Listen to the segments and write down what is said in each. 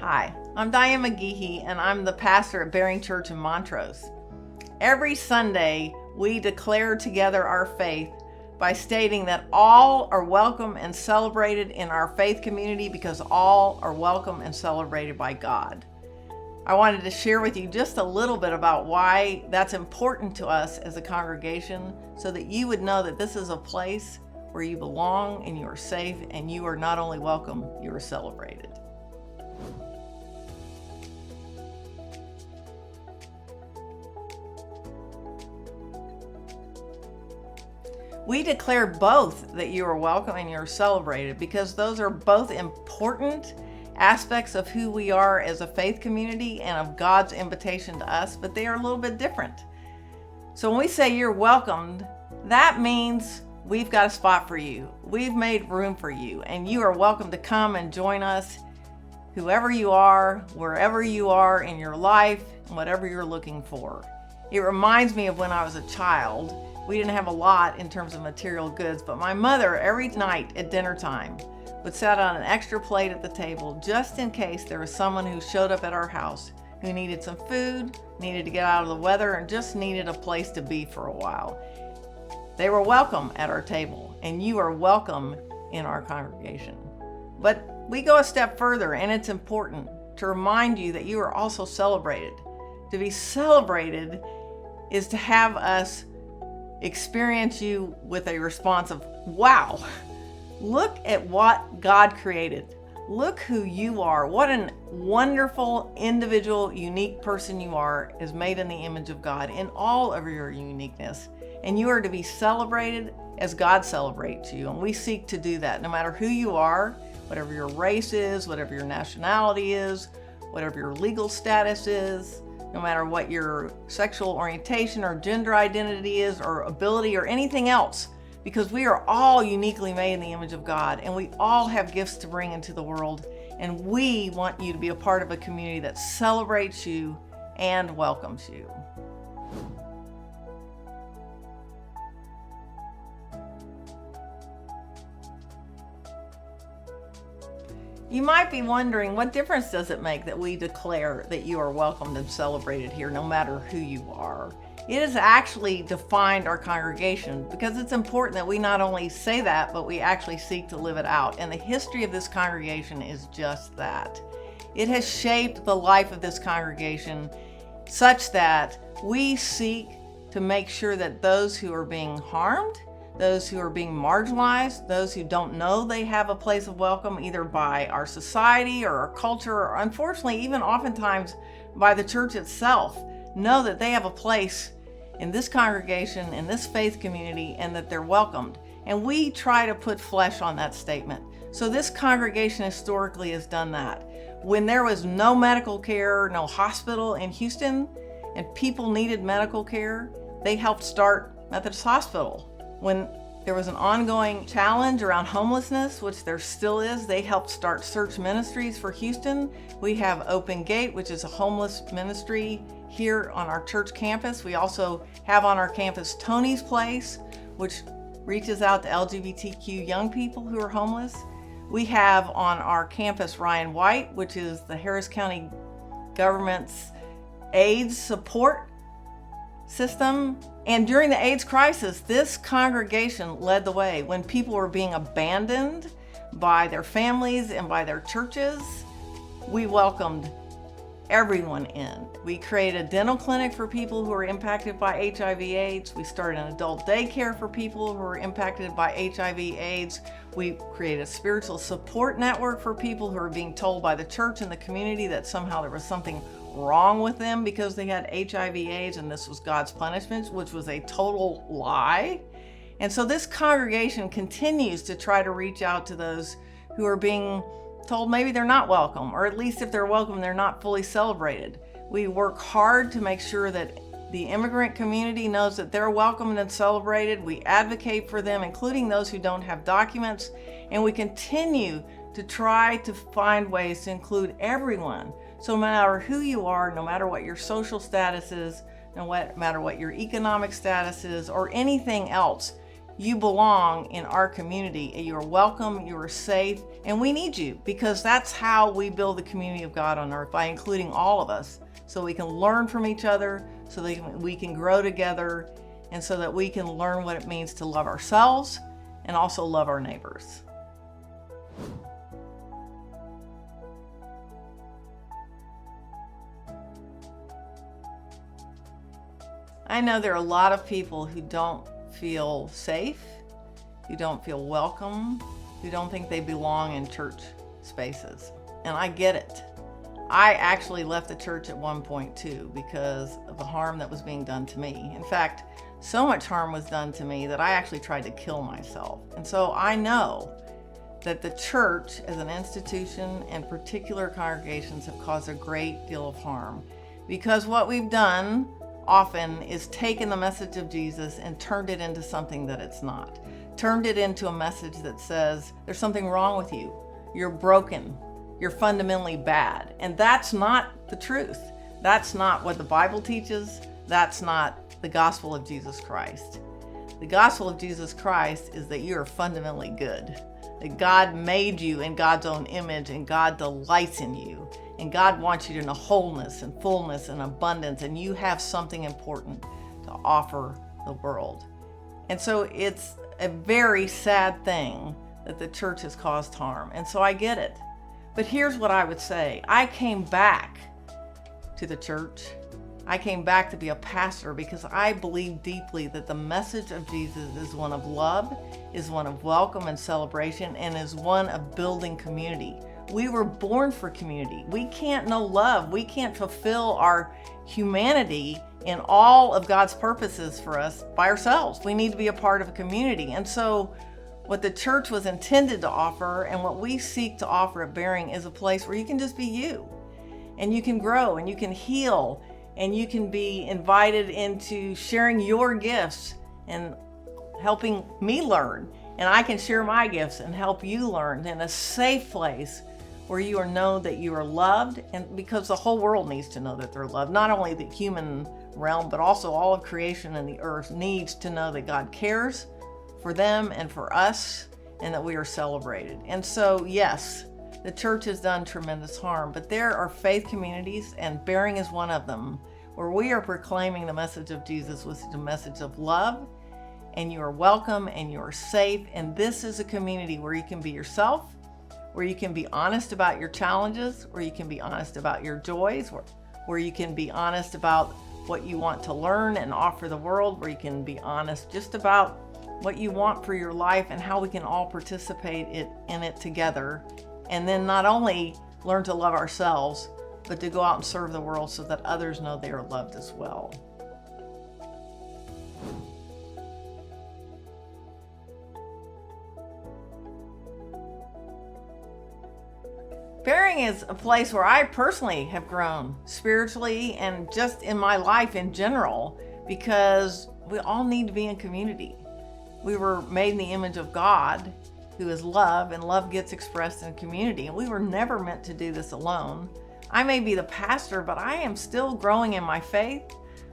Hi, I'm Diane McGehee, and I'm the pastor at Bering Church in Montrose. Every Sunday, we declare together our faith by stating that all are welcome and celebrated in our faith community because all are welcome and celebrated by God. I wanted to share with you just a little bit about why that's important to us as a congregation so that you would know that this is a place where you belong and you are safe and you are not only welcome, you are celebrated. We declare both that you are welcome and you're celebrated because those are both important aspects of who we are as a faith community and of God's invitation to us, but they are a little bit different. So when we say you're welcomed, that means we've got a spot for you. We've made room for you, and you are welcome to come and join us, whoever you are, wherever you are in your life, and whatever you're looking for. It reminds me of when I was a child. We didn't have a lot in terms of material goods, but my mother, every night at dinner time, would set on an extra plate at the table just in case there was someone who showed up at our house who needed some food, needed to get out of the weather, and just needed a place to be for a while. They were welcome at our table, and you are welcome in our congregation. But we go a step further, and it's important to remind you that you are also celebrated. To be celebrated is to have us experience you with a response of, wow, look at what God created. Look who you are. What a wonderful, individual, unique person you are, is made in the image of God in all of your uniqueness. And you are to be celebrated as God celebrates you. And we seek to do that no matter who you are, whatever your race is, whatever your nationality is, whatever your legal status is, no matter what your sexual orientation or gender identity is or ability or anything else, because we are all uniquely made in the image of God and we all have gifts to bring into the world, and we want you to be a part of a community that celebrates you and welcomes you. You might be wondering, what difference does it make that we declare that you are welcomed and celebrated here no matter who you are? It has actually defined our congregation because it's important that we not only say that, but we actually seek to live it out. And the history of this congregation is just that. It has shaped the life of this congregation such that we seek to make sure that those who are being harmed, those who are being marginalized, those who don't know they have a place of welcome either by our society or our culture, or unfortunately even oftentimes by the church itself, know that they have a place in this congregation, in this faith community, and that they're welcomed. And we try to put flesh on that statement. So this congregation historically has done that. When there was no medical care, no hospital in Houston, and people needed medical care, they helped start Methodist Hospital. When there was an ongoing challenge around homelessness, which there still is, they helped start Search Ministries for Houston. We have Open Gate, which is a homeless ministry here on our church campus. We also have on our campus Tony's Place, which reaches out to LGBTQ young people who are homeless. We have on our campus Ryan White, which is the Harris County government's AIDS support system. And during the AIDS crisis, this congregation led the way. When people were being abandoned by their families and by their churches, we welcomed everyone in. We created a dental clinic for people who are impacted by HIV/AIDS. We started an adult daycare for people who are impacted by HIV/AIDS. We created a spiritual support network for people who are being told by the church and the community that somehow there was something wrong with them because they had HIV/AIDS and this was God's punishment, which was a total lie. And so this congregation continues to try to reach out to those who are being told maybe they're not welcome, or at least if they're welcome, they're not fully celebrated. We work hard to make sure that the immigrant community knows that they're welcomed and celebrated. We advocate for them, including those who don't have documents, and we continue to try to find ways to include everyone. So no matter who you are, no matter what your social status is, no matter what your economic status is, or anything else, you belong in our community. You are welcome, you are safe, and we need you, because that's how we build the community of God on earth, by including all of us, so we can learn from each other, so that we can grow together, and so that we can learn what it means to love ourselves and also love our neighbors. I know there are a lot of people who don't feel safe, who don't feel welcome, who don't think they belong in church spaces. And I get it. I actually left the church at one point too, because of the harm that was being done to me. In fact, so much harm was done to me that I actually tried to kill myself. And so I know that the church as an institution and particular congregations have caused a great deal of harm, because what we've done often is taken the message of Jesus and turned it into something that it's not. Turned it into a message that says, there's something wrong with you. You're broken. You're fundamentally bad. And that's not the truth. That's not what the Bible teaches. That's not the gospel of Jesus Christ. The gospel of Jesus Christ is that you are fundamentally good. That God made you in God's own image, and God delights in you. And God wants you in a wholeness and fullness and abundance, and you have something important to offer the world. And so it's a very sad thing that the church has caused harm. And so I get it. But here's what I would say. I came back to the church. I came back to be a pastor because I believe deeply that the message of Jesus is one of love, is one of welcome and celebration, and is one of building community. We were born for community. We can't know love. We can't fulfill our humanity in all of God's purposes for us by ourselves. We need to be a part of a community. And so what the church was intended to offer, and what we seek to offer at Bering, is a place where you can just be you, and you can grow, and you can heal, and you can be invited into sharing your gifts and helping me learn. And I can share my gifts and help you learn in a safe place where you are known that you are loved, and because the whole world needs to know that they're loved. Not only the human realm, but also all of creation and the earth needs to know that God cares for them and for us, and that we are celebrated. And so, yes, the church has done tremendous harm, but there are faith communities, and Bering is one of them, where we are proclaiming the message of Jesus with the message of love, and you are welcome, and you are safe. And this is a community where you can be yourself, where you can be honest about your challenges, where you can be honest about your joys, where you can be honest about what you want to learn and offer the world, where you can be honest just about what you want for your life and how we can all participate in it together. And then not only learn to love ourselves, but to go out and serve the world so that others know they are loved as well. Bering is a place where I personally have grown spiritually and just in my life in general, because we all need to be in community. We were made in the image of God, who is love, and love gets expressed in community. And we were never meant to do this alone. I may be the pastor, but I am still growing in my faith.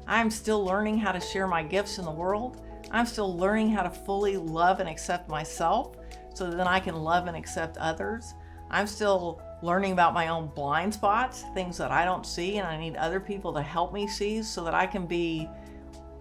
I'm still learning how to share my gifts in the world. I'm still learning how to fully love and accept myself so that then I can love and accept others. I'm still learning about my own blind spots, things that I don't see, and I need other people to help me see so that I can be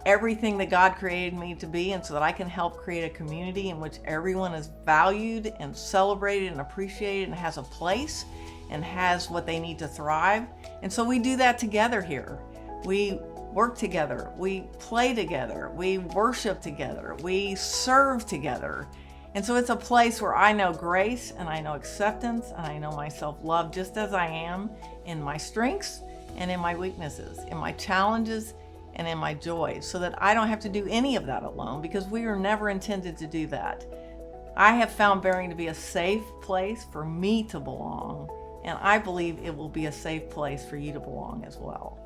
everything that God created me to be, and so that I can help create a community in which everyone is valued and celebrated and appreciated and has a place and has what they need to thrive. And so we do that together here. We work together, we play together, we worship together, we serve together. And so it's a place where I know grace, and I know acceptance, and I know myself loved just as I am, in my strengths and in my weaknesses, in my challenges and in my joys, so that I don't have to do any of that alone, because we were never intended to do that. I have found Bering to be a safe place for me to belong, and I believe it will be a safe place for you to belong as well.